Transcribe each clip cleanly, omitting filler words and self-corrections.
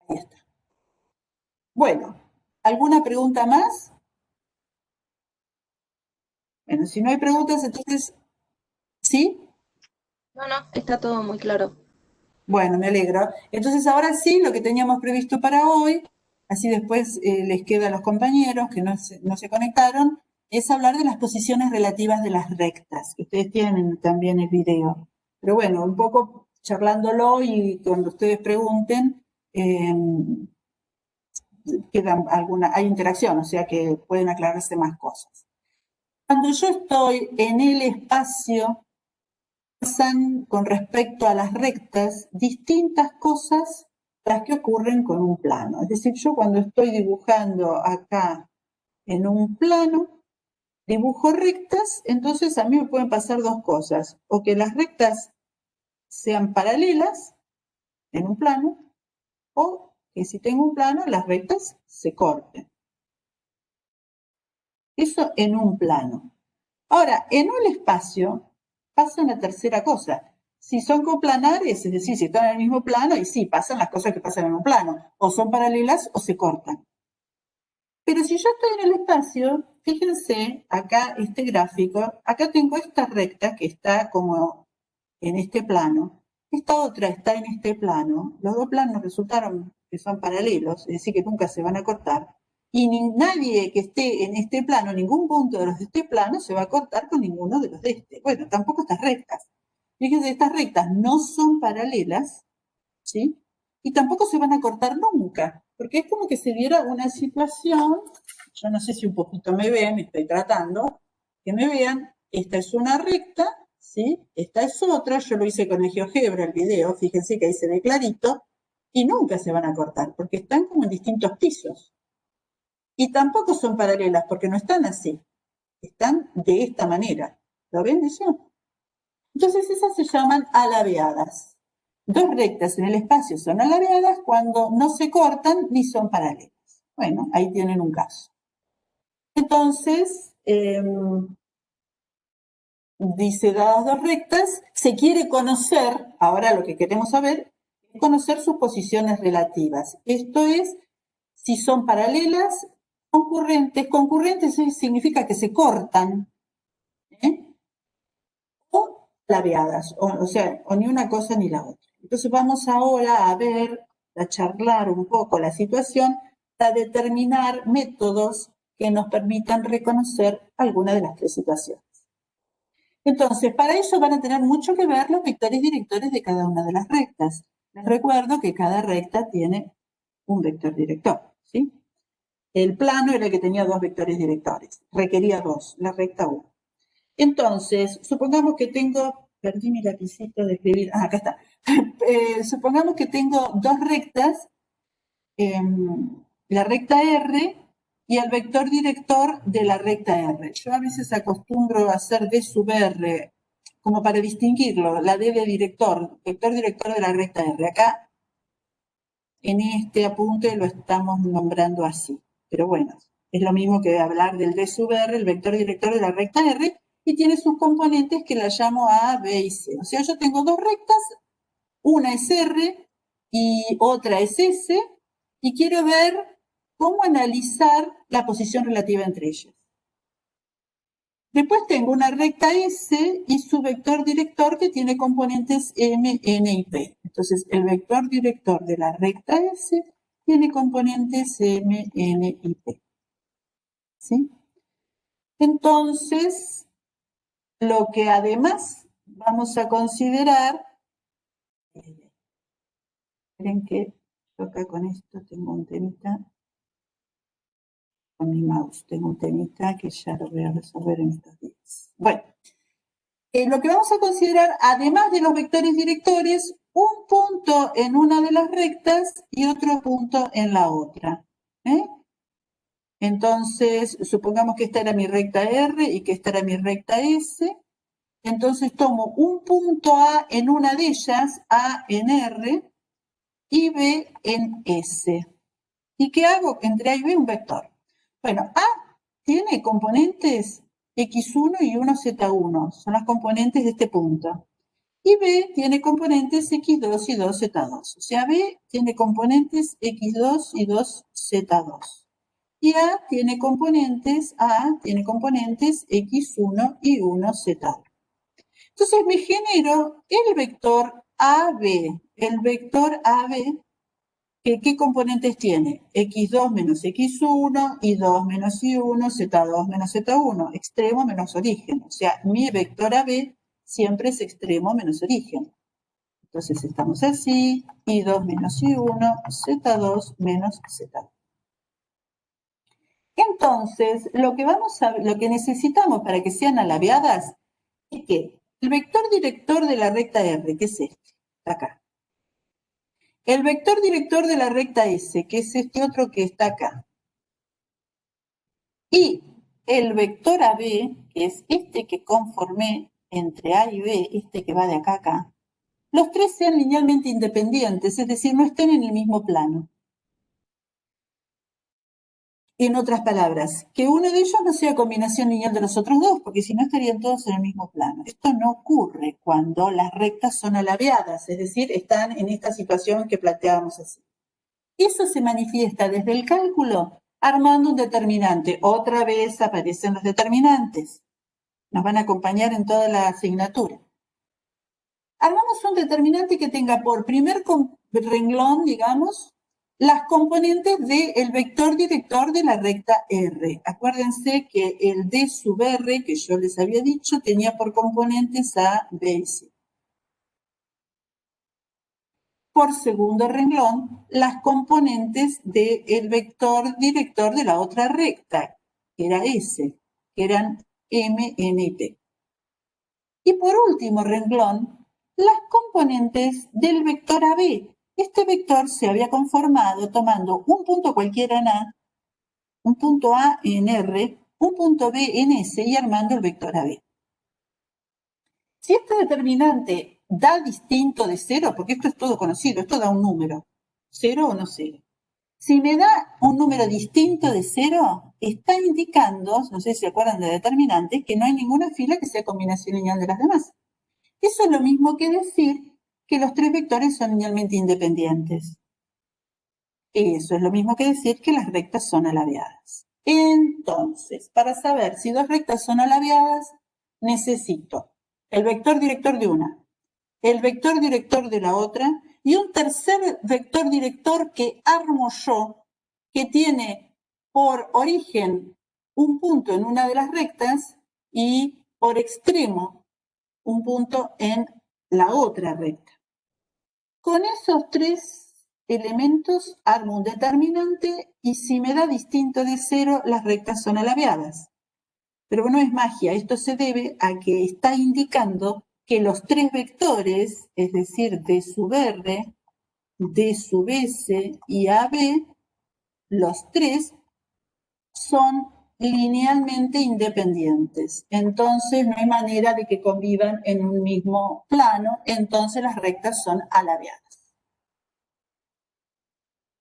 Ahí está. Bueno, ¿alguna pregunta más? Bueno, si no hay preguntas, entonces, ¿sí? No, no, está todo muy claro. Bueno, me alegro. Entonces, ahora sí, lo que teníamos previsto para hoy, así después les queda a los compañeros que no se conectaron, es hablar de las posiciones relativas de las rectas, que ustedes tienen también el video. Pero bueno, un poco charlándolo y cuando ustedes pregunten, eh, hay interacción, o sea que pueden aclararse más cosas. Cuando yo estoy en el espacio, pasan con respecto a las rectas distintas cosas a las que ocurren con un plano. Es decir, yo cuando estoy dibujando acá en un plano, dibujo rectas, entonces a mí me pueden pasar dos cosas, o que las rectas sean paralelas en un plano, o que si tengo un plano, las rectas se corten. Eso en un plano. Ahora, en un espacio pasa una tercera cosa. Si son coplanares, es decir, si están en el mismo plano, y sí, pasan las cosas que pasan en un plano, o son paralelas o se cortan. Pero si yo estoy en el espacio, fíjense acá este gráfico, acá tengo esta recta que está como en este plano, esta otra está en este plano, los dos planos resultaron que son paralelos, es decir, que nunca se van a cortar, y nadie que esté en este plano, ningún punto de los de este plano se va a cortar con ninguno de los de este. Bueno, tampoco estas rectas. Fíjense, estas rectas no son paralelas, ¿sí? Y tampoco se van a cortar nunca, porque es como que se diera una situación, yo no sé si un poquito me ven, estoy tratando, que me vean, esta es una recta, ¿sí? Esta es otra, yo lo hice con el GeoGebra, el video, fíjense que ahí se ve clarito, y nunca se van a cortar, porque están como en distintos pisos. Y tampoco son paralelas, porque no están así, están de esta manera. ¿Lo ven eso? Entonces esas se llaman alabeadas. Dos rectas en el espacio son alabeadas cuando no se cortan ni son paralelas. Bueno, ahí tienen un caso. Entonces, dice, dadas dos rectas, se quiere conocer, ahora lo que queremos saber, es conocer sus posiciones relativas. Esto es, si son paralelas, concurrentes. Concurrentes significa que se cortan, ¿eh? O labiadas, o sea, o ni una cosa ni la otra. Entonces vamos ahora a ver, a charlar un poco la situación, a determinar métodos que nos permitan reconocer alguna de las tres situaciones. Entonces, para ello van a tener mucho que ver los vectores directores de cada una de las rectas. Les recuerdo que cada recta tiene un vector director, ¿sí? El plano era el que tenía dos vectores directores, requería dos, la recta 1. Entonces, supongamos que tengo, perdí mi lapicito de escribir, acá está. Supongamos que tengo dos rectas, la recta R y el vector director de la recta R. Yo a veces acostumbro a hacer D sub R, como para distinguirlo, la D de director, vector director de la recta R. Acá, en este apunte lo estamos nombrando así, pero bueno, es lo mismo que hablar del D sub R, el vector director de la recta R, y tiene sus componentes que la llamo A, B y C. O sea, yo tengo dos rectas, una es R y otra es S, y quiero ver cómo analizar la posición relativa entre ellas. Después tengo una recta S y su vector director que tiene componentes M, N y P. Entonces, el vector director de la recta S tiene componentes M, N y P. ¿Sí? Entonces, lo que además vamos a considerar, miren que yo acá con esto tengo un temita, con mi mouse tengo un temita que ya lo voy a resolver en estos días. Bueno, lo que vamos a considerar, además de los vectores directores, un punto en una de las rectas y otro punto en la otra. Entonces, supongamos que esta era mi recta R y que esta era mi recta S. Entonces tomo un punto A en una de ellas, A en R, y B en S. ¿Y qué hago? Entre A y B un vector. Bueno, A tiene componentes x1 y 1z1, son las componentes de este punto. Y B tiene componentes x2 y 2z2. O sea, B tiene componentes x2 y 2z2. Y A tiene componentes x1 y 1z1. Entonces me genero el vector AB. El vector AB, ¿qué componentes tiene? x2 menos x1, y2 menos y1, z2 menos z1, extremo menos origen. O sea, mi vector AB siempre es extremo menos origen. Entonces estamos así, y2 menos y1, z2 menos z2. Entonces, lo que necesitamos para que sean alabeadas es que el vector director de la recta R, que es este, acá. El vector director de la recta S, que es este otro que está acá. Y el vector AB, que es este que conformé entre A y B, este que va de acá a acá, los tres sean linealmente independientes, es decir, no estén en el mismo plano. En otras palabras, que uno de ellos no sea combinación lineal de los otros dos, porque si no estarían todos en el mismo plano. Esto no ocurre cuando las rectas son alabeadas, es decir, están en esta situación que planteábamos así. Eso se manifiesta desde el cálculo armando un determinante. Otra vez aparecen los determinantes. Nos van a acompañar en toda la asignatura. Armamos un determinante que tenga por primer renglón, digamos, las componentes del vector director de la recta R. Acuérdense que el D sub R, que yo les había dicho, tenía por componentes A, B y C. Por segundo renglón, las componentes del vector director de la otra recta, que era S, que eran M, N y P. Y por último renglón, las componentes del vector AB. Este vector se había conformado tomando un punto cualquiera en A, un punto A en R, un punto B en S y armando el vector AB. Si este determinante da distinto de 0, porque esto es todo conocido, esto da un número, 0 o no 0. Si me da un número distinto de 0, está indicando, no sé si se acuerdan de determinantes, que no hay ninguna fila que sea combinación lineal de las demás. Eso es lo mismo que decir que los tres vectores son linealmente independientes. Eso es lo mismo que decir que las rectas son alabeadas. Entonces, para saber si dos rectas son alabeadas, necesito el vector director de una, el vector director de la otra y un tercer vector director que armo yo, que tiene por origen un punto en una de las rectas y por extremo un punto en la otra recta. Con esos tres elementos armo un determinante y si me da distinto de 0, las rectas son alabeadas. Pero no es magia, esto se debe a que está indicando que los tres vectores, es decir, D sub R, D sub S y AB, los tres son linealmente independientes. Entonces no hay manera de que convivan en un mismo plano, entonces las rectas son alabeadas.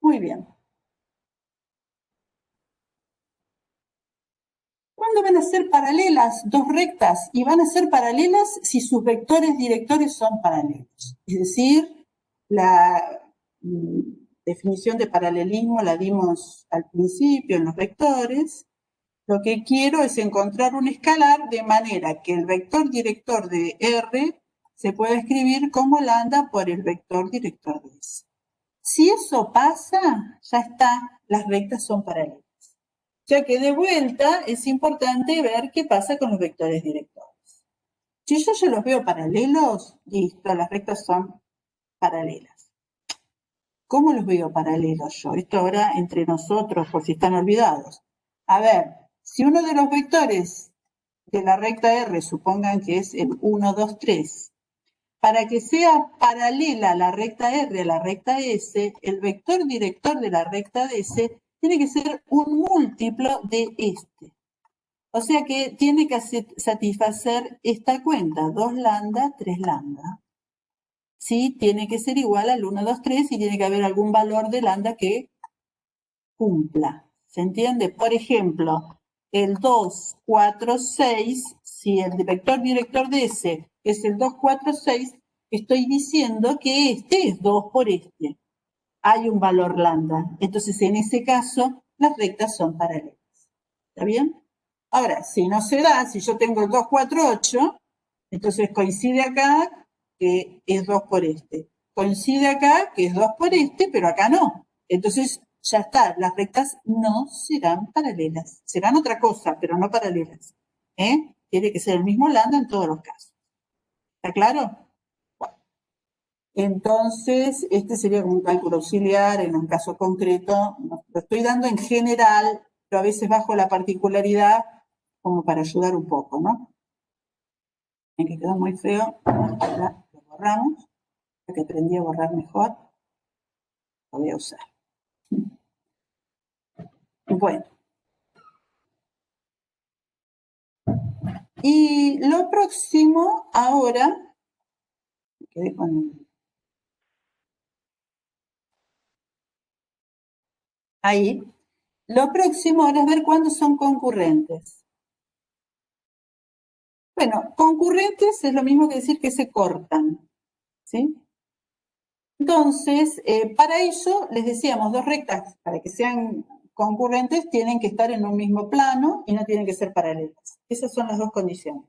Muy bien. ¿Cuándo van a ser paralelas dos rectas? Y van a ser paralelas si sus vectores directores son paralelos. Es decir, la definición de paralelismo la dimos al principio en los vectores. Lo que quiero es encontrar un escalar de manera que el vector director de R se pueda escribir como lambda por el vector director de S. Si eso pasa, ya está, las rectas son paralelas. Ya que de vuelta es importante ver qué pasa con los vectores directores. Si yo ya los veo paralelos, listo, las rectas son paralelas. ¿Cómo los veo paralelos yo? Esto ahora entre nosotros, por si están olvidados. A ver, si uno de los vectores de la recta R, supongan que es el 1, 2, 3, para que sea paralela la recta R a la recta S, el vector director de la recta S tiene que ser un múltiplo de este. O sea que tiene que satisfacer esta cuenta, 2 lambda, 3 lambda. Sí, tiene que ser igual al 1, 2, 3 y tiene que haber algún valor de lambda que cumpla. ¿Se entiende? Por ejemplo, el 2, 4, 6, si el vector director de S es el 2, 4, 6, estoy diciendo que este es 2 por este. Hay un valor lambda. Entonces, en ese caso, las rectas son paralelas. ¿Está bien? Ahora, si no se da, si yo tengo el 2, 4, 8, entonces coincide acá que es 2 por este. Coincide acá que es 2 por este, pero acá no. Entonces, ya está, las rectas no serán paralelas. Serán otra cosa, pero no paralelas. Tiene que ser el mismo lambda en todos los casos. ¿Está claro? Bueno, entonces, este sería como un cálculo auxiliar en un caso concreto. Lo estoy dando en general, pero a veces bajo la particularidad como para ayudar un poco, ¿no? En que quedó muy feo, ahora lo borramos, ya que aprendí a borrar mejor, lo voy a usar. Bueno. Y lo próximo ahora, me quedé con... Ahí. Lo próximo ahora es ver cuándo son concurrentes. Bueno, concurrentes es lo mismo que decir que se cortan, ¿sí? Entonces, para ello, les decíamos, dos rectas, para que sean concurrentes, tienen que estar en un mismo plano y no tienen que ser paralelas. Esas son las dos condiciones.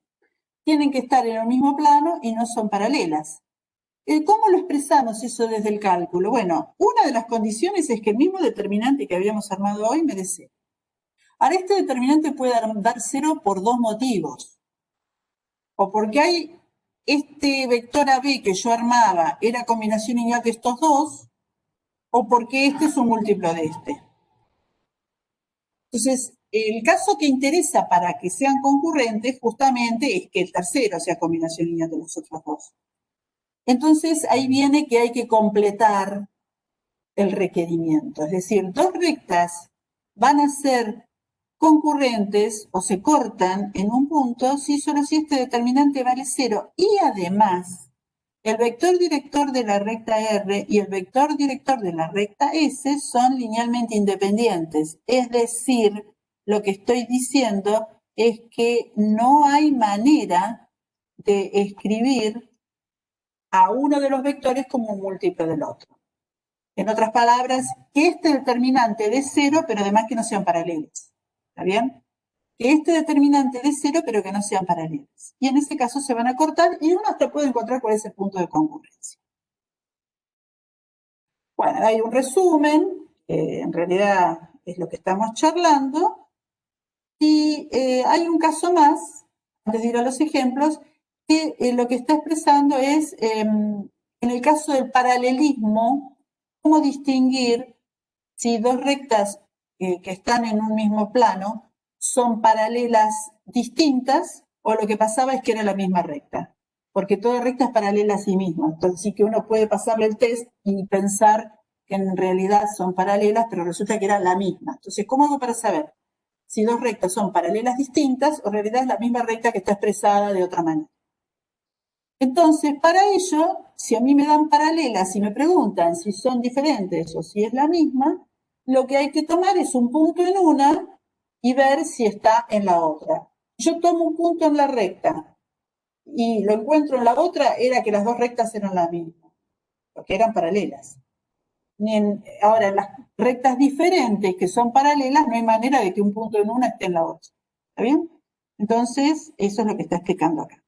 Tienen que estar en un mismo plano y no son paralelas. ¿Cómo lo expresamos eso desde el cálculo? Bueno, una de las condiciones es que el mismo determinante que habíamos armado hoy me dé cero. Ahora, este determinante puede dar cero por dos motivos. O porque hay este vector AB que yo armaba era combinación lineal de estos dos, o porque este es un múltiplo de este. Entonces, el caso que interesa para que sean concurrentes justamente es que el tercero sea combinación lineal de los otros dos. Entonces, ahí viene que hay que completar el requerimiento. Es decir, dos rectas van a ser concurrentes o se cortan en un punto si solo si este determinante vale cero. Y además, el vector director de la recta R y el vector director de la recta S son linealmente independientes. Es decir, lo que estoy diciendo es que no hay manera de escribir a uno de los vectores como un múltiplo del otro. En otras palabras, que este determinante dé cero, pero además que no sean paralelos. ¿Está bien? Que este determinante dé cero, pero que no sean paralelos. Y en ese caso se van a cortar y uno hasta puede encontrar cuál es el punto de concurrencia. Bueno, hay un resumen, en realidad es lo que estamos charlando, y hay un caso más, antes de ir a los ejemplos, que lo que está expresando es, en el caso del paralelismo, cómo distinguir si dos rectas que están en un mismo plano son paralelas distintas o lo que pasaba es que era la misma recta. Porque toda recta es paralela a sí misma. Entonces sí que uno puede pasarle el test y pensar que en realidad son paralelas, pero resulta que era la misma. Entonces, ¿cómo hago para saber si dos rectas son paralelas distintas o en realidad es la misma recta que está expresada de otra manera? Entonces, para ello, si a mí me dan paralelas y me preguntan si son diferentes o si es la misma, lo que hay que tomar es un punto en una y ver si está en la otra. Yo tomo un punto en la recta y lo encuentro en la otra, era que las dos rectas eran la misma, porque eran paralelas. Ahora, en las rectas diferentes que son paralelas, no hay manera de que un punto en una esté en la otra. ¿Está bien? Entonces, eso es lo que está explicando acá.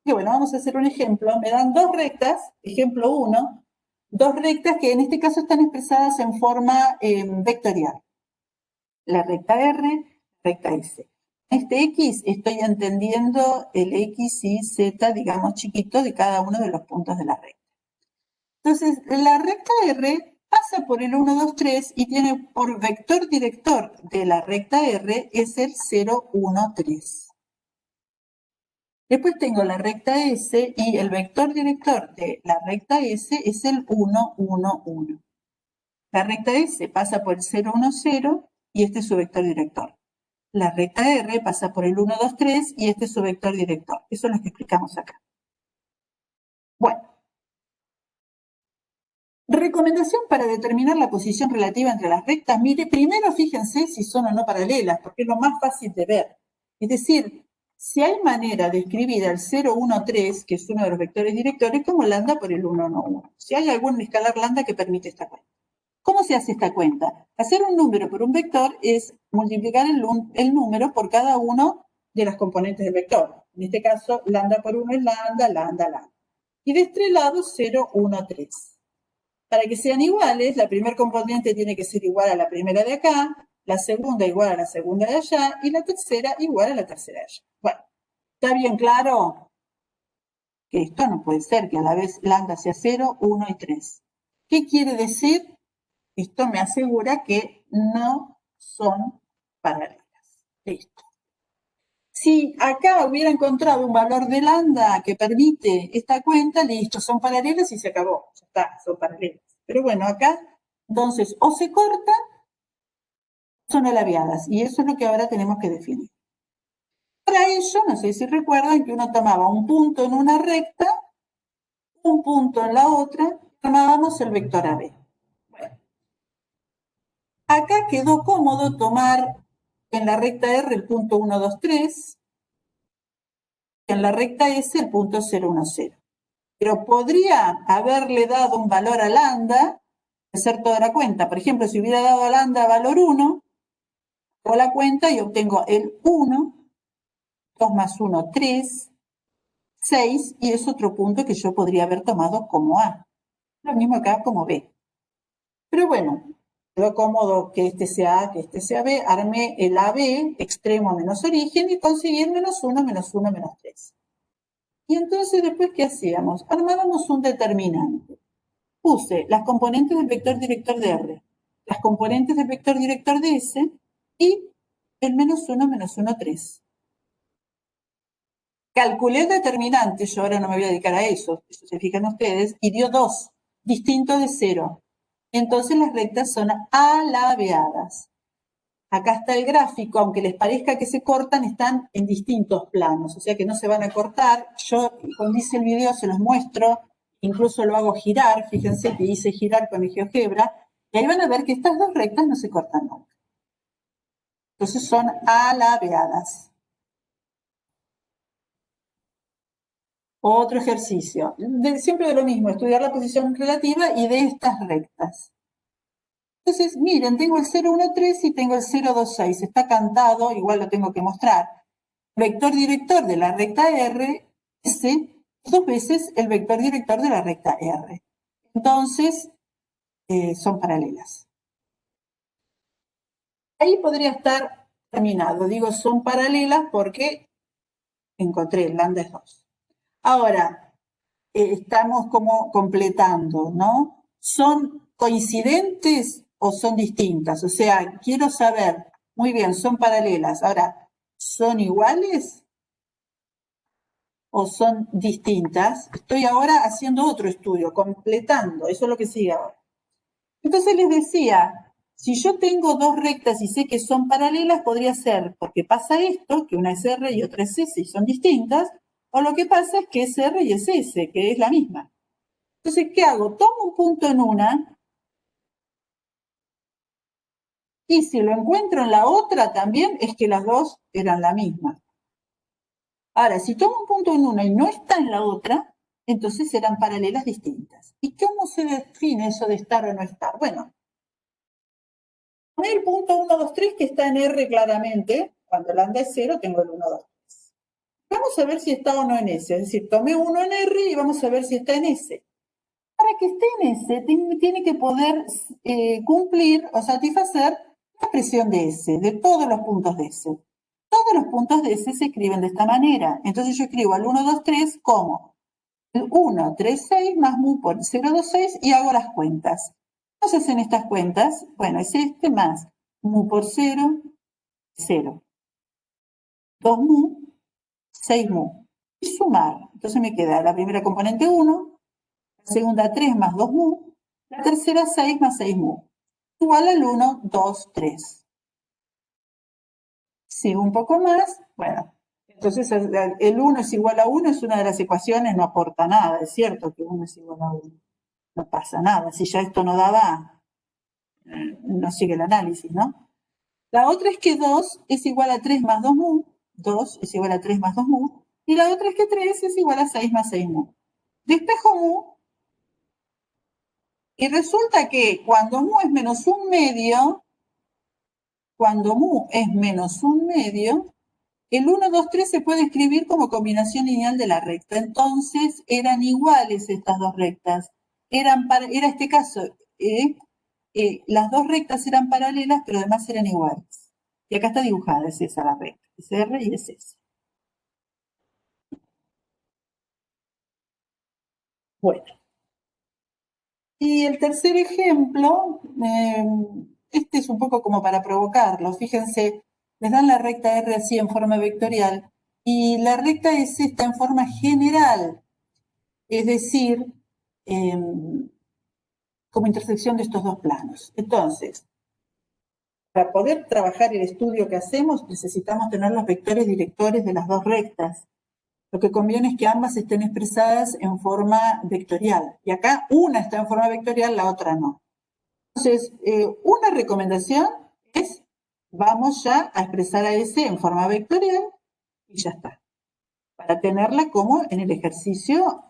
Y bueno, vamos a hacer un ejemplo. Me dan dos rectas, ejemplo 1, dos rectas que en este caso están expresadas en forma vectorial. La recta R, recta S. Este X estoy entendiendo el X y Z, digamos, chiquito de cada uno de los puntos de la recta. Entonces, la recta R pasa por el 1, 2, 3 y tiene por vector director de la recta R es el 0, 1, 3. Después tengo la recta S y el vector director de la recta S es el 1, 1, 1. La recta S pasa por el 0, 1, 0 y este es su vector director. La recta R pasa por el 1, 2, 3 y este es su vector director. Eso es lo que explicamos acá. Bueno. Recomendación para determinar la posición relativa entre las rectas. Mire, primero fíjense si son o no paralelas, porque es lo más fácil de ver. Es decir, si hay manera de escribir al 0, 1, 3, que es uno de los vectores directores, como lambda por el 1, 1, 1. Si hay algún escalar lambda que permite esta cuenta. ¿Cómo se hace esta cuenta? Hacer un número por un vector es multiplicar el número por cada uno de las componentes del vector. En este caso, lambda por 1 es lambda, lambda, lambda. Y de este lado, 0, 1, 3. Para que sean iguales, la primera componente tiene que ser igual a la primera de acá, la segunda igual a la segunda de allá y la tercera igual a la tercera de allá. Bueno, ¿está bien claro? Que esto no puede ser, que a la vez lambda sea 0, 1 y 3. ¿Qué quiere decir? Esto me asegura que no son paralelas. Listo. Si acá hubiera encontrado un valor de lambda que permite esta cuenta, listo, son paralelas y se acabó. Ya está, son paralelas. Pero bueno, acá, entonces, o se cortan o son alabiadas. Y eso es lo que ahora tenemos que definir. Para ello, no sé si recuerdan que uno tomaba un punto en una recta, un punto en la otra, tomábamos el vector AB. Bueno, acá quedó cómodo tomar en la recta R el punto 1, 2, 3, en la recta S el punto 0, 1, 0. Pero podría haberle dado un valor a lambda, hacer toda la cuenta. Por ejemplo, si hubiera dado a lambda valor 1, hago la cuenta y obtengo el 1, 2 más 1, 3, 6, y es otro punto que yo podría haber tomado como A. Lo mismo acá como B. Pero bueno, quedó cómodo que este sea A, que este sea B, armé el AB, extremo menos origen, y conseguí el menos 1, menos 1, menos 3. Y entonces después, ¿qué hacíamos? Armábamos un determinante. Puse las componentes del vector director de R, las componentes del vector director de S y el menos 1, menos 1, 3. Calculé el determinante, yo ahora no me voy a dedicar a eso se fijan ustedes, y dio 2, distinto de 0. Entonces las rectas son alabeadas. Acá está el gráfico, aunque les parezca que se cortan, están en distintos planos, o sea que no se van a cortar. Yo cuando hice el video se los muestro, incluso lo hago girar, fíjense que hice girar con el GeoGebra, y ahí van a ver que estas dos rectas no se cortan nunca. Entonces son alabeadas. Otro ejercicio, siempre de lo mismo, estudiar la posición relativa y de estas rectas. Entonces, miren, tengo el 013 y tengo el 026, está cantado, igual lo tengo que mostrar. Vector director de la recta R, S, dos veces el vector director de la recta R. Entonces, son paralelas. Ahí podría estar terminado. Digo, son paralelas porque encontré el lambda es 2. Ahora, estamos como completando, ¿no? ¿Son coincidentes o son distintas? O sea, quiero saber, muy bien, son paralelas. Ahora, ¿son iguales o son distintas? Estoy ahora haciendo otro estudio, completando, eso es lo que sigue ahora. Entonces les decía, si yo tengo dos rectas y sé que son paralelas, podría ser porque pasa esto, que una es R y otra es S y son distintas, o lo que pasa es que es R y es S, que es la misma. Entonces, ¿qué hago? Tomo un punto en una y si lo encuentro en la otra también es que las dos eran la misma. Ahora, si tomo un punto en una y no está en la otra, entonces eran paralelas distintas. ¿Y cómo se define eso de estar o no estar? Bueno, tomé el punto 1, 2, 3 que está en R claramente. Cuando lambda es 0, tengo el 1, 2, 3. Vamos a ver si está o no en S. Es decir, tomé uno en R y vamos a ver si está en S. Para que esté en S, tiene que poder cumplir o satisfacer la expresión de S, de todos los puntos de S. Todos los puntos de S se escriben de esta manera. Entonces yo escribo al 1, 2, 3 como el 1, 3, 6 más mu por 0, 2, 6 y hago las cuentas. ¿Cómo se hacen estas cuentas? Bueno, es este más mu por 0, 0. 2 mu, 6 mu. Y sumar. Entonces me queda la primera componente 1, la segunda 3 más 2 mu, la tercera 6 más 6 mu, igual al 1, 2, 3. Sigo un poco más, bueno, entonces el 1 es igual a 1 es una de las ecuaciones, no aporta nada, es cierto que 1 es igual a 1, no pasa nada, si ya esto no daba, no sigue el análisis, ¿no? La otra es que 2 es igual a 3 más 2 mu, 2 es igual a 3 más 2 mu, y la otra es que 3 es igual a 6 más 6 mu. Despejo mu, y resulta que cuando mu es menos 1/2, el 1, 2, 3 se puede escribir como combinación lineal de la recta. Entonces eran iguales estas dos rectas. Era este caso, las dos rectas eran paralelas, pero además eran iguales. Y acá está dibujada, es esa la recta. Es R y es S. Bueno. Y el tercer ejemplo, este es un poco como para provocarlo. Fíjense, les dan la recta R así en forma vectorial y la recta S está en forma general, es decir, como intersección de estos dos planos. Entonces, para poder trabajar el estudio que hacemos, necesitamos tener los vectores directores de las dos rectas. Lo que conviene es que ambas estén expresadas en forma vectorial. Y acá una está en forma vectorial, la otra no. Entonces, una recomendación es, vamos ya a expresar a S en forma vectorial y ya está. Para tenerla como en el ejercicio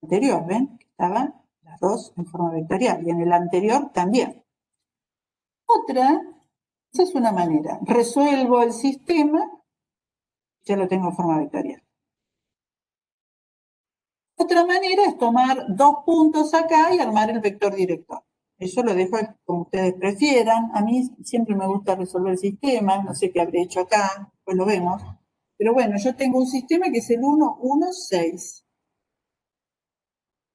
anterior, ¿ven? Estaban las dos en forma vectorial y en el anterior también. Otra, esa es una manera. Resuelvo el sistema, ya lo tengo en forma vectorial. Otra manera es tomar dos puntos acá y armar el vector director. Eso lo dejo como ustedes prefieran. A mí siempre me gusta resolver sistemas, no sé qué habré hecho acá, pues lo vemos. Pero bueno, yo tengo un sistema que es el 1, 1, 6.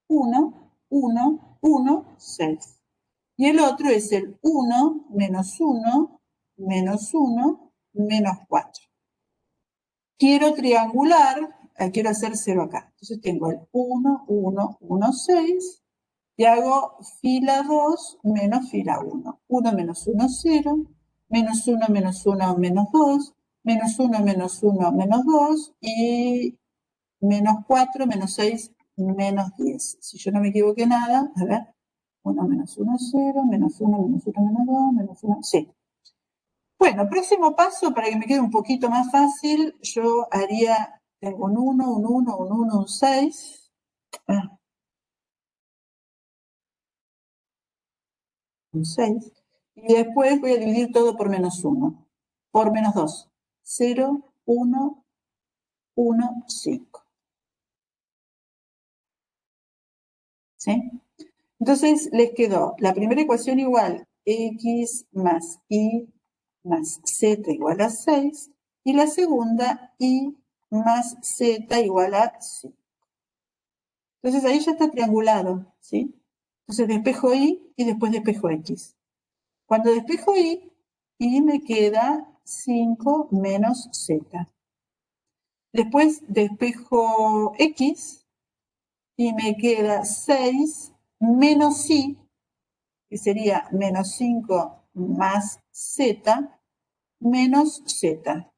1, 1, 1, 6. Y el otro es el 1, menos 1, menos 1, menos 4. Quiero triangular, quiero hacer 0 acá. Entonces tengo el 1, 1, 1, 6. Y hago fila 2 menos fila 1. 1 menos 1, 0. Menos 1 menos 1 menos 2. Menos 1 menos 1 menos 2. Y menos 4 menos 6 menos 10. Si yo no me equivoqué nada, a ver. 1 menos 1, 0. Menos 1 menos 1 menos 2. Menos 1, sí. Bueno, próximo paso, para que me quede un poquito más fácil, yo haría, tengo un 1, un 1, un 1, un 6. Un 6. Y después voy a dividir todo por menos 1. Por menos 2. 0, 1, 1, 5. ¿Sí? Entonces les quedó la primera ecuación igual, x más y más z igual a 6. Y la segunda, y más z igual a 5. Entonces ahí ya está triangulado, ¿sí? Entonces despejo y después despejo x. Cuando despejo y me queda 5 menos z. Después despejo x y me queda 6 menos y, que sería menos 5 más z, menos z.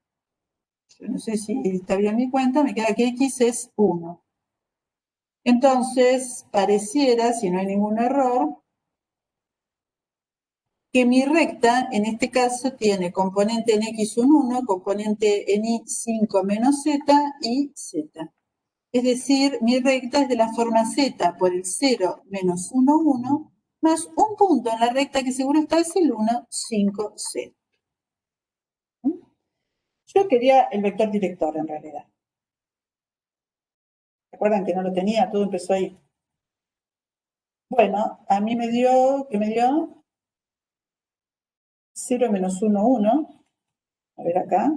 Yo no sé si está bien mi cuenta, me queda que x es 1. Entonces, pareciera, si no hay ningún error, que mi recta, en este caso, tiene componente en x un 1, componente en y 5 menos z y z. Es decir, mi recta es de la forma z por el 0 menos 1, 1, más un punto en la recta que seguro está es el 1, 5, 0. Yo quería el vector director en realidad. ¿Recuerdan que no lo tenía? Todo empezó ahí. Bueno, a mí me dio, ¿qué me dio? 0 menos 1, 1. A ver acá.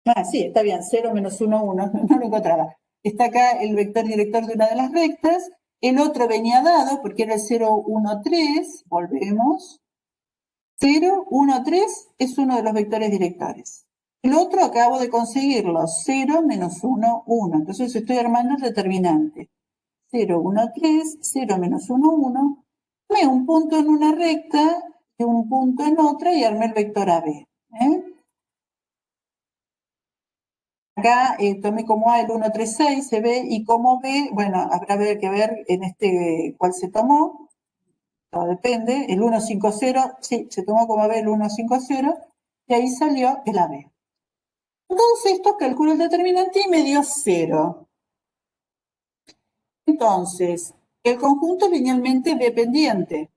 Ah, sí, está bien, 0 menos 1, 1, no lo encontraba. Está acá el vector director de una de las rectas, el otro venía dado porque era el 0, 1, 3, volvemos. 0, 1, 3 es uno de los vectores directores. El otro acabo de conseguirlo, 0 menos 1, 1. Entonces estoy armando el determinante. 0, 1, 3, 0 menos 1, 1. Tomé un punto en una recta y un punto en otra y armé el vector AB. Acá tomé como A el 1, 3, 6, se ve, y como B, bueno, habrá que ver en este cuál se tomó. depende, el 150, sí, se tomó como AB el 150, y ahí salió el AB. Todos estos calculo el determinante y me dio 0. Entonces, el conjunto es linealmente dependiente.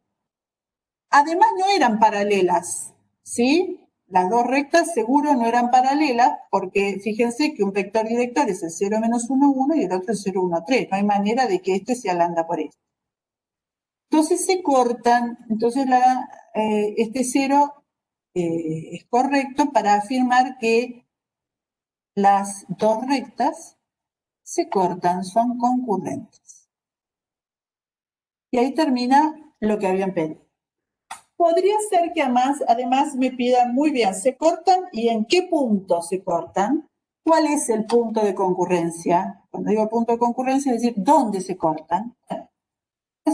Además, no eran paralelas, ¿sí? Las dos rectas seguro no eran paralelas, porque fíjense que un vector director es el 0, menos 1, 1 y el otro es 0, 1, 3. No hay manera de que este sea lambda por este. Entonces se cortan, entonces este 0 es correcto para afirmar que las dos rectas se cortan, son concurrentes. Y ahí termina lo que habían pedido. Podría ser que además me pidan, muy bien, ¿se cortan y en qué punto se cortan? ¿Cuál es el punto de concurrencia? Cuando digo punto de concurrencia, es decir, ¿dónde se cortan? Para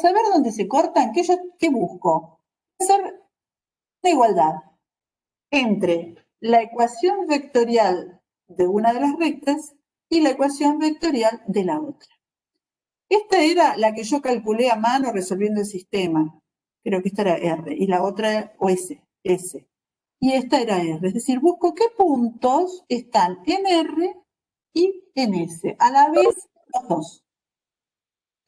saber dónde se cortan, ¿qué busco? Hacer una igualdad entre la ecuación vectorial de una de las rectas y la ecuación vectorial de la otra. Esta era la que yo calculé a mano resolviendo el sistema. Creo que esta era R, y la otra, o S. Y esta era R. Es decir, busco qué puntos están en R y en S. A la vez, los dos.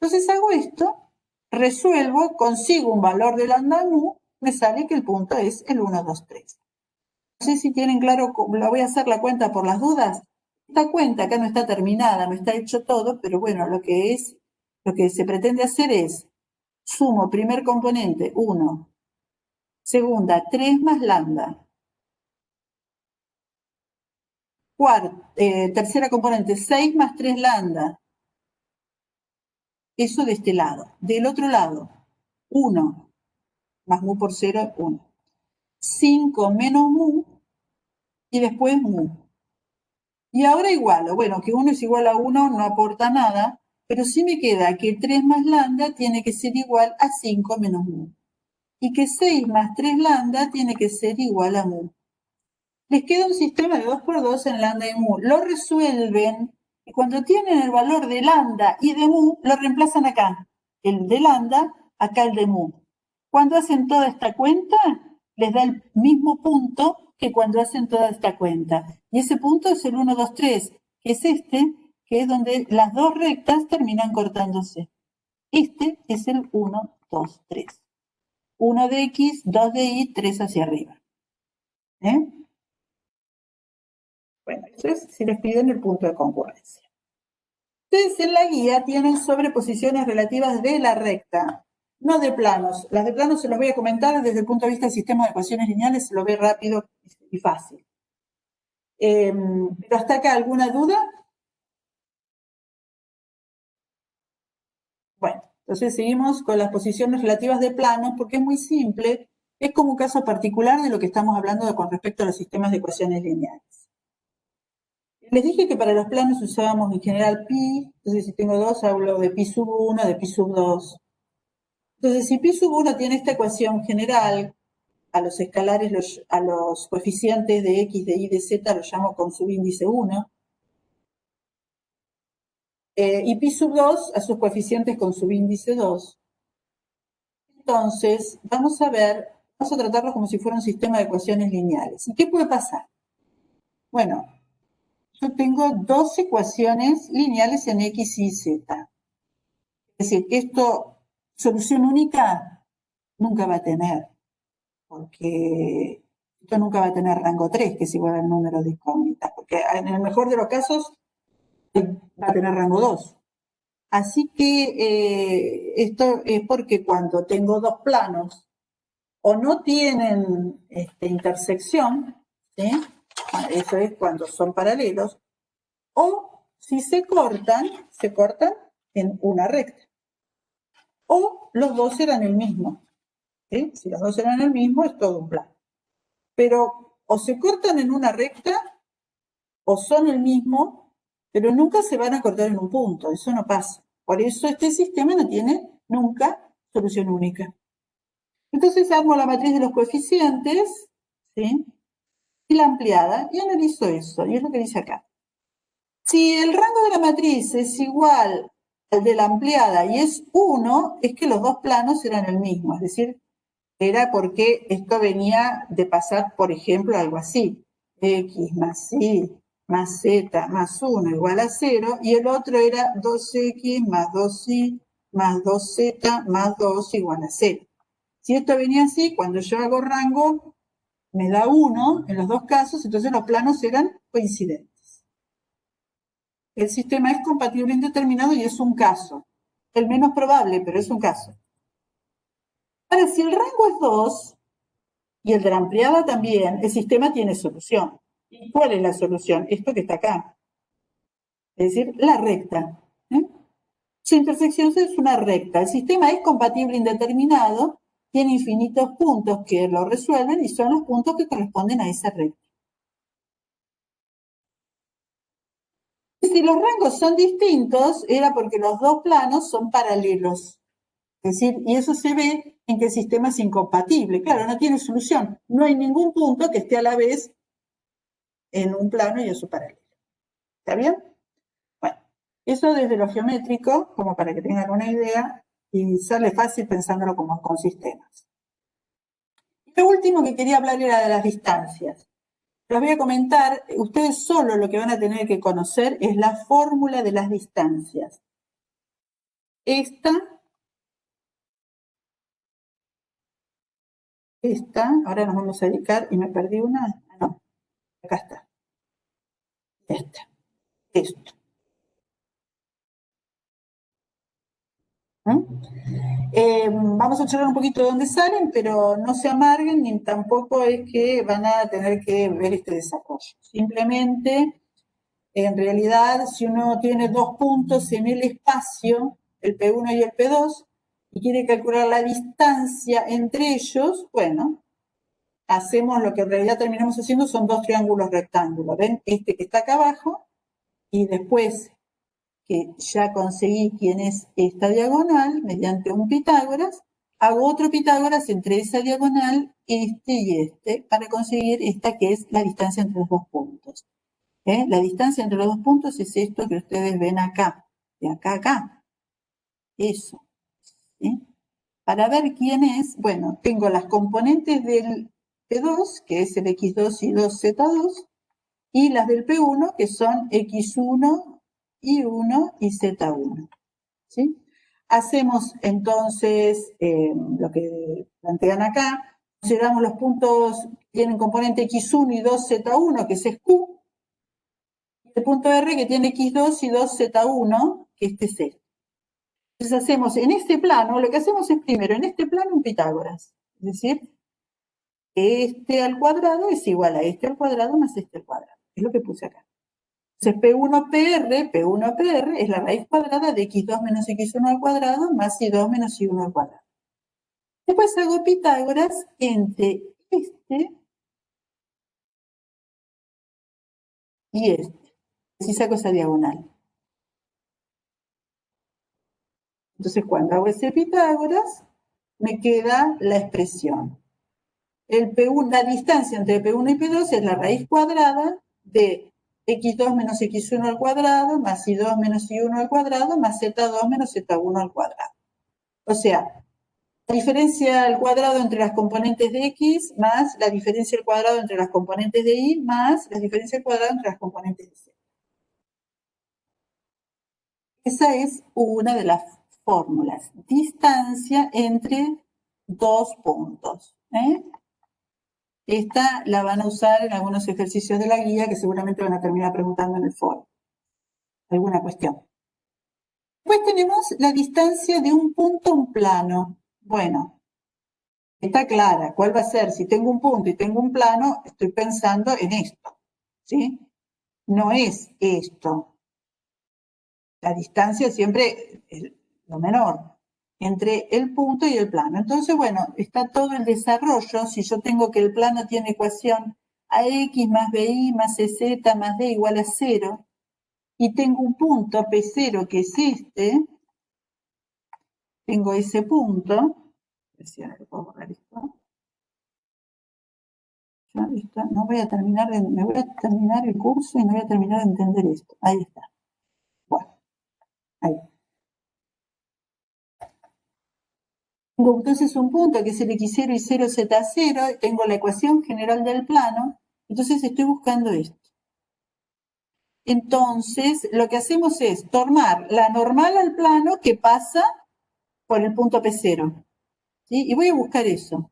Entonces hago esto, resuelvo, consigo un valor de lambda mu, me sale que el punto es el 1, 2, 3. No sé si tienen claro, la voy a hacer la cuenta por las dudas. Esta cuenta acá no está terminada, no está hecho todo, pero bueno, lo que se pretende hacer es, sumo primer componente, 1, segunda, 3 más lambda, tercera componente, 6 más 3 lambda, eso de este lado. Del otro lado, 1 más mu por 0, 1. 5 menos mu, y después mu. Y ahora igualo, bueno, que 1 es igual a 1 no aporta nada, pero sí me queda que 3 más lambda tiene que ser igual a 5 menos mu. Y que 6 más 3 lambda tiene que ser igual a mu. Les queda un sistema de 2 por 2 en lambda y mu. Lo resuelven y cuando tienen el valor de lambda y de mu, lo reemplazan acá. El de lambda, acá el de mu. Cuando hacen toda esta cuenta, les da el mismo punto que cuando hacen toda esta cuenta. Y ese punto es el 1, 2, 3, que es este, que es donde las dos rectas terminan cortándose. Este es el 1, 2, 3. 1 de X, 2 de Y, 3 hacia arriba. Bueno, eso es si les piden el punto de concurrencia. Ustedes en la guía tienen sobreposiciones relativas de la recta, no de planos. Las de planos se las voy a comentar desde el punto de vista del sistema de ecuaciones lineales, se lo ve rápido y fácil. Pero hasta acá, ¿alguna duda? Bueno, entonces seguimos con las posiciones relativas de planos, porque es muy simple, es como un caso particular de lo que estamos hablando con respecto a los sistemas de ecuaciones lineales. Les dije que para los planos usábamos en general pi, entonces si tengo 2 hablo de pi sub 1, de pi sub 2. Entonces si pi sub 1 tiene esta ecuación general, a los escalares, a los coeficientes de x, de y, de z los llamo con subíndice 1. Y pi sub 2 a sus coeficientes con subíndice 2. Entonces, vamos a tratarlos como si fuera un sistema de ecuaciones lineales. ¿Y qué puede pasar? Bueno, yo tengo dos ecuaciones lineales en x y z. Es decir, esto, solución única, nunca va a tener, porque esto nunca va a tener rango 3, que es igual al número de incógnitas, porque en el mejor de los casos va a tener rango 2. Así que esto es porque cuando tengo dos planos o no tienen intersección, ¿sí? Eso es cuando son paralelos, o si se cortan en una recta. O los dos eran el mismo. ¿Sí? Si los dos eran el mismo, es todo un plano. Pero o se cortan en una recta o son el mismo, pero nunca se van a cortar en un punto. Eso no pasa. Por eso este sistema no tiene nunca solución única. Entonces armo la matriz de los coeficientes, ¿sí? Y la ampliada, y analizo eso, y es lo que dice acá. Si el rango de la matriz es igual al de la ampliada y es 1, es que los dos planos eran el mismo, es decir, era porque esto venía de pasar, por ejemplo, algo así, x más y más z más 1 igual a 0, y el otro era 2x más 2y más 2z más 2 igual a 0. Si esto venía así, cuando yo hago rango, me da 1 en los dos casos, entonces los planos eran coincidentes. El sistema es compatible indeterminado y es un caso. El menos probable, pero es un caso. Ahora, si el rango es 2 y el de la ampliada también, el sistema tiene solución. ¿Y cuál es la solución? Esto que está acá. Es decir, la recta. Su intersección es una recta. El sistema es compatible indeterminado, tiene infinitos puntos que lo resuelven y son los puntos que corresponden a esa recta. Si los rangos son distintos, era porque los dos planos son paralelos. Es decir, y eso se ve en que el sistema es incompatible. Claro, no tiene solución. No hay ningún punto que esté a la vez en un plano y en su paralelo. ¿Está bien? Bueno, eso desde lo geométrico, como para que tengan una idea, y sale fácil pensándolo como con sistemas. Lo último que quería hablar era de las distancias. Les voy a comentar, ustedes solo lo que van a tener que conocer es la fórmula de las distancias. Esta, ahora nos vamos a dedicar, y me perdí una, no, acá está. Esto. Vamos a charlar un poquito de dónde salen, pero no se amarguen ni tampoco es que van a tener que ver este desarrollo. Simplemente, en realidad, si uno tiene dos puntos en el espacio, el P1 y el P2, y quiere calcular la distancia entre ellos, bueno, hacemos lo que en realidad terminamos haciendo, son dos triángulos rectángulos. ¿Ven? Este que está acá abajo, y después que ya conseguí quién es esta diagonal mediante un Pitágoras, hago otro Pitágoras entre esa diagonal, este y este, para conseguir esta que es la distancia entre los dos puntos. La distancia entre los dos puntos es esto que ustedes ven acá, de acá a acá. Eso. ¿Sí? Para ver quién es, bueno, tengo las componentes del P2, que es el X2 y 2Z2, y las del P1, que son X1, Y1 y Z1. ¿Sí? Hacemos entonces lo que plantean acá, consideramos los puntos que tienen componente X1 y 2Z1, que es Q, y el punto R que tiene X2 y 2Z1, que este es este. Entonces hacemos en este plano, lo que hacemos es primero, en este plano un Pitágoras, es decir, este al cuadrado es igual a este al cuadrado más este al cuadrado, es lo que puse acá. Entonces P1PR es la raíz cuadrada de x2 menos x1 al cuadrado más y2 menos y1 al cuadrado. Después hago Pitágoras entre este y este. Así saco esa diagonal. Entonces cuando hago ese Pitágoras, me queda la expresión. El P1, la distancia entre P1 y P2 es la raíz cuadrada de x2 menos x1 al cuadrado más y2 menos y1 al cuadrado más z2 menos z1 al cuadrado. O sea, la diferencia al cuadrado entre las componentes de x más la diferencia al cuadrado entre las componentes de y más la diferencia al cuadrado entre las componentes de z. Esa es una de las fórmulas. Distancia entre dos puntos. Esta la van a usar en algunos ejercicios de la guía que seguramente van a terminar preguntando en el foro. Alguna cuestión. Después tenemos la distancia de un punto a un plano. Bueno, está clara. ¿Cuál va a ser? Si tengo un punto y tengo un plano, estoy pensando en esto. ¿Sí? No es esto. La distancia siempre es lo menor entre el punto y el plano. Entonces, bueno, está todo el desarrollo. Si yo tengo que el plano tiene ecuación AX más BY más CZ más D igual a 0, y tengo un punto P0 que es este, tengo ese punto, a ver si ahora lo puedo borrar esto. No voy a terminar, me voy a terminar el curso y no voy a terminar de entender esto. Ahí está. Bueno, ahí. Tengo entonces un punto que es el x0 y 0 z0, tengo la ecuación general del plano, entonces estoy buscando esto. Entonces, lo que hacemos es tomar la normal al plano que pasa por el punto P0. ¿Sí? Y voy a buscar eso.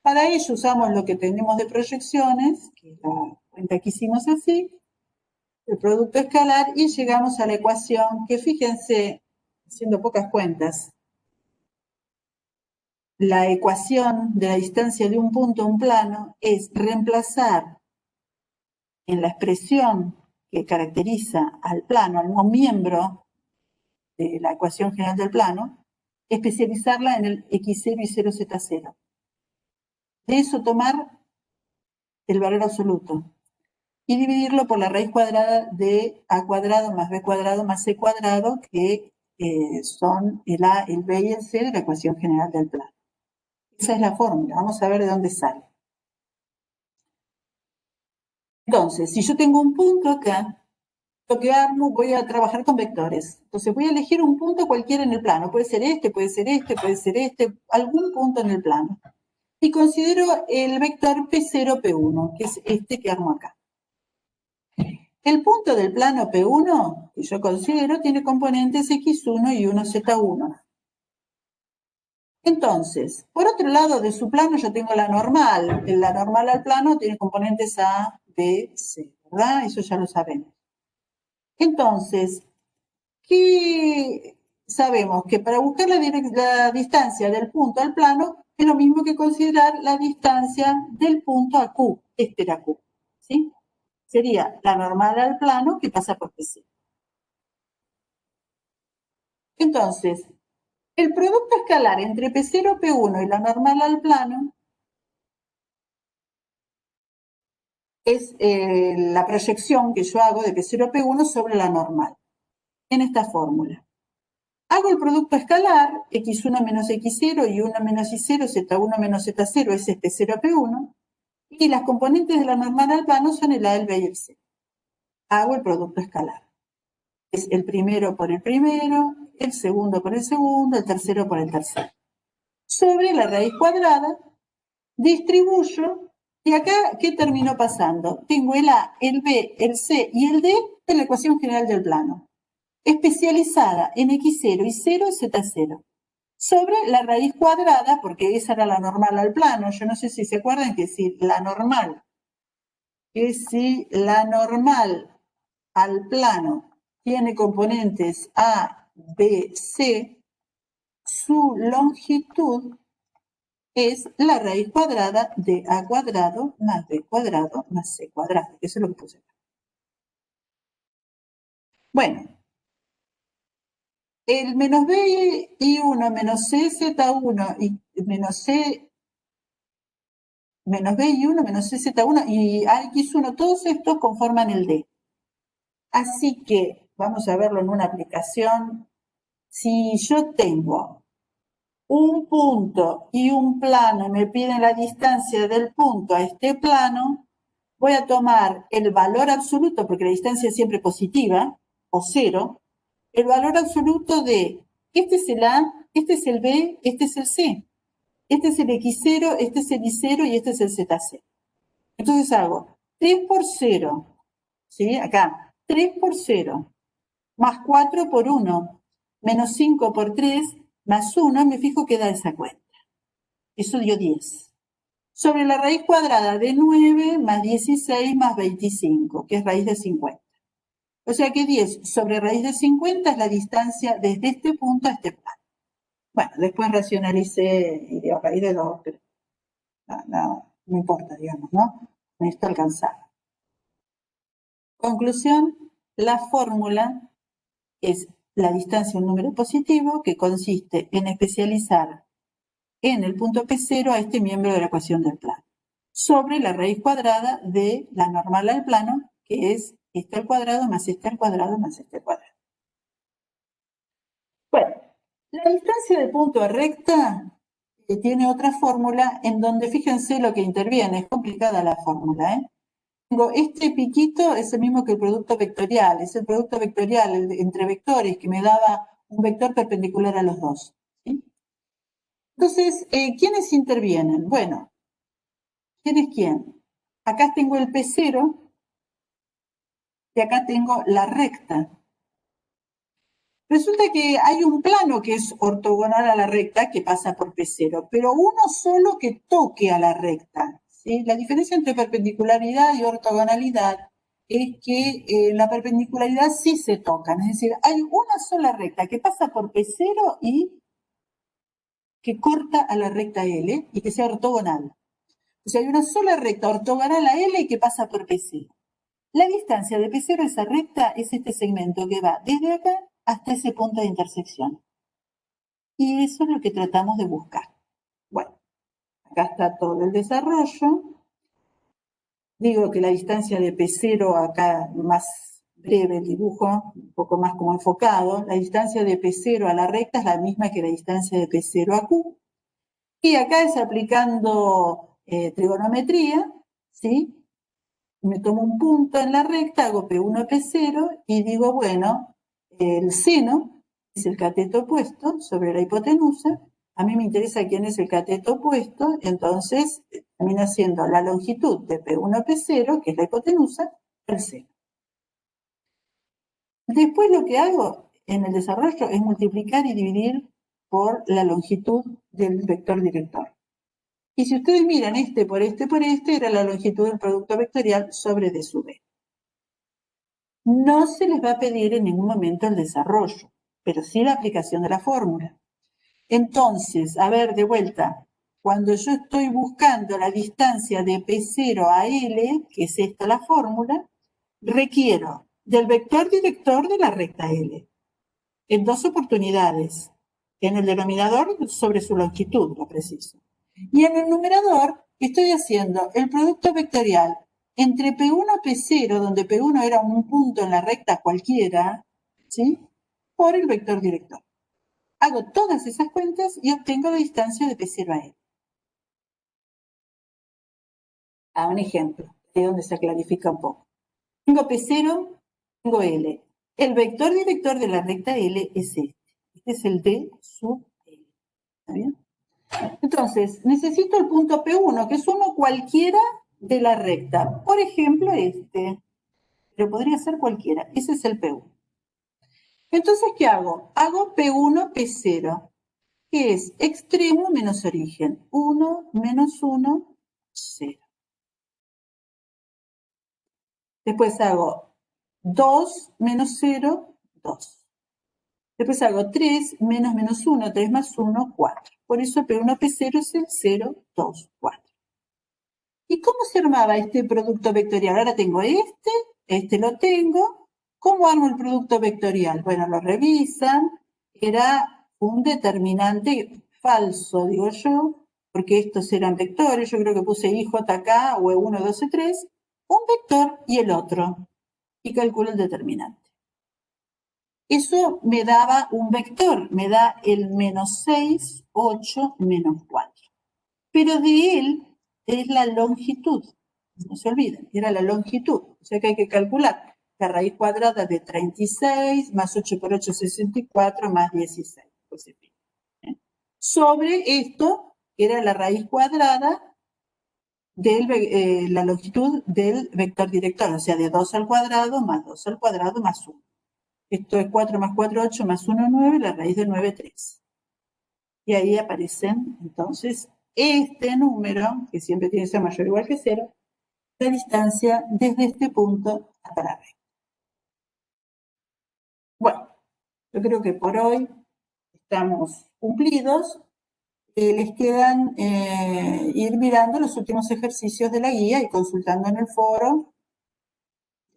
Para ello usamos lo que tenemos de proyecciones, que es la cuenta que hicimos así, el producto escalar, y llegamos a la ecuación que, fíjense, haciendo pocas cuentas, la ecuación de la distancia de un punto a un plano es reemplazar en la expresión que caracteriza al plano, al miembro de la ecuación general del plano, especializarla en el x0 y 0z0. De eso tomar el valor absoluto y dividirlo por la raíz cuadrada de a cuadrado más b cuadrado más c cuadrado, que son el a, el b y el c de la ecuación general del plano. Esa es la fórmula, vamos a ver de dónde sale. Entonces, si yo tengo un punto acá, lo que hago, voy a trabajar con vectores. Entonces voy a elegir un punto cualquiera en el plano, puede ser este, puede ser este, puede ser este, algún punto en el plano. Y considero el vector P0, P1, que es este que armo acá. El punto del plano P1, que yo considero, tiene componentes x1 y 1z1. Entonces, por otro lado de su plano yo tengo la normal. La normal al plano tiene componentes A, B, C, ¿verdad? Eso ya lo sabemos. Entonces, ¿qué sabemos? Que para buscar la distancia del punto al plano es lo mismo que considerar la distancia del punto a Q. Este era Q, ¿sí? Sería la normal al plano que pasa por PC. Entonces, el producto escalar entre P0, P1 y la normal al plano es la proyección que yo hago de P0, P1 sobre la normal, en esta fórmula. Hago el producto escalar, x1 menos x0 y 1 menos y0, z1 menos z0 es P0, P1, y las componentes de la normal al plano son el A, el B y el C. Hago el producto escalar. Es el primero por el primero, el segundo por el segundo, el tercero por el tercero. Sobre la raíz cuadrada, distribuyo, y acá, ¿qué terminó pasando? Tengo el A, el B, el C y el D de la ecuación general del plano, especializada en x0 y 0, z0, sobre la raíz cuadrada, porque esa era la normal al plano. Yo no sé si se acuerdan que si la normal al plano tiene componentes A, B, C, su longitud es la raíz cuadrada de A cuadrado más B cuadrado más C cuadrado. Eso es lo que puse acá. Bueno, el menos B y 1 menos C Z1 y menos C menos B y 1 menos C Z1 y AX1, todos estos conforman el D. Así que vamos a verlo en una aplicación. Si yo tengo un punto y un plano y me piden la distancia del punto a este plano, voy a tomar el valor absoluto, porque la distancia es siempre positiva, o cero, el valor absoluto de este es el A, este es el B, este es el C. Este es el X0, este es el Y0 y este es el ZC. Entonces hago 3 por 0, ¿sí? Acá, 3 por 0, más 4 por 1, menos 5 por 3, más 1, me fijo que da esa cuenta. Eso dio 10. Sobre la raíz cuadrada de 9 más 16 más 25, que es raíz de 50. O sea que 10 sobre raíz de 50 es la distancia desde este punto a este plano. Bueno, después racionalicé y dio raíz de 2, pero no importa, digamos, ¿no? Necesito alcanzar. Conclusión, la fórmula es la distancia a un número positivo que consiste en especializar en el punto P0 a este miembro de la ecuación del plano, sobre la raíz cuadrada de la normal al plano, que es este al cuadrado más este al cuadrado más este al cuadrado. Bueno, la distancia de punto a recta tiene otra fórmula en donde fíjense lo que interviene, es complicada la fórmula, ¿eh? Tengo este piquito es el mismo que el producto vectorial, es el producto vectorial entre vectores que me daba un vector perpendicular a los dos, ¿sí? Entonces, ¿quiénes intervienen? Bueno, ¿quién es quién? Acá tengo el P0 y acá tengo la recta. Resulta que hay un plano que es ortogonal a la recta que pasa por P0, pero uno solo que toque a la recta. ¿Sí? La diferencia entre perpendicularidad y ortogonalidad es que la perpendicularidad sí se tocan, es decir, hay una sola recta que pasa por P0 y que corta a la recta L y que sea ortogonal. O sea, hay una sola recta ortogonal a L que pasa por P0. La distancia de P0 a esa recta es este segmento que va desde acá hasta ese punto de intersección. Y eso es lo que tratamos de buscar. Bueno, acá está todo el desarrollo. Digo que la distancia de P0 acá más breve el dibujo, un poco más como enfocado. La distancia de P0 a la recta es la misma que la distancia de P0 a Q. Y acá es aplicando trigonometría, ¿sí? Me tomo un punto en la recta, hago P1, P0 y digo, bueno, el seno es el cateto opuesto sobre la hipotenusa. A mí me interesa quién es el cateto opuesto, entonces termina siendo la longitud de P1, P0, que es la hipotenusa, el seno. Después lo que hago en el desarrollo es multiplicar y dividir por la longitud del vector director. Y si ustedes miran este por este por este, era la longitud del producto vectorial sobre D sub B. No se les va a pedir en ningún momento el desarrollo, pero sí la aplicación de la fórmula. Entonces, a ver, de vuelta, cuando yo estoy buscando la distancia de P0 a L, que es esta la fórmula, requiero del vector director de la recta L, en dos oportunidades, en el denominador sobre su longitud, lo preciso. Y en el numerador estoy haciendo el producto vectorial entre P1 y P0, donde P1 era un punto en la recta cualquiera, ¿sí? Por el vector director. Hago todas esas cuentas y obtengo la distancia de P0 a L. A un ejemplo, de donde se clarifica un poco. Tengo P0, tengo L. El vector director de la recta L es este. Este es el D sub L. ¿Está bien? Entonces, necesito el punto P1, que es uno cualquiera de la recta. Por ejemplo, este. Pero podría ser cualquiera. Ese es el P1. Entonces, ¿qué hago? Hago P1, P0, que es extremo menos origen. 1 menos 1, 0. Después hago 2 menos 0, 2. Después hago 3 menos menos 1, 3 más 1, 4. Por eso P1, P0 es el 0, 2, 4. ¿Y cómo se armaba este producto vectorial? Ahora tengo este lo tengo. ¿Cómo armo el producto vectorial? Bueno, lo revisan. Era un determinante falso, digo yo, porque estos eran vectores. Yo creo que puse IJK o E1, 2, E3. Un vector y el otro. Y calculo el determinante. Eso me daba un vector. Me da el menos 6, 8, menos 4. Pero de él es la longitud. No se olviden, era la longitud. O sea que hay que calcular la raíz cuadrada de 36 más 8 por 8, 64 más 16. Pues, sobre esto, era la raíz cuadrada de la longitud del vector director, o sea, de 2 al cuadrado más 2 al cuadrado más 1. Esto es 4 más 4, 8 más 1, 9, la raíz de 9, 3. Y ahí aparecen, entonces, este número, que siempre tiene que ser mayor o igual que 0, la distancia desde este punto hasta la recta. Bueno, yo creo que por hoy estamos cumplidos. Les quedan ir mirando los últimos ejercicios de la guía y consultando en el foro.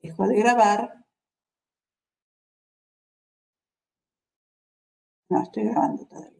Dejo de grabar. No, estoy grabando todavía.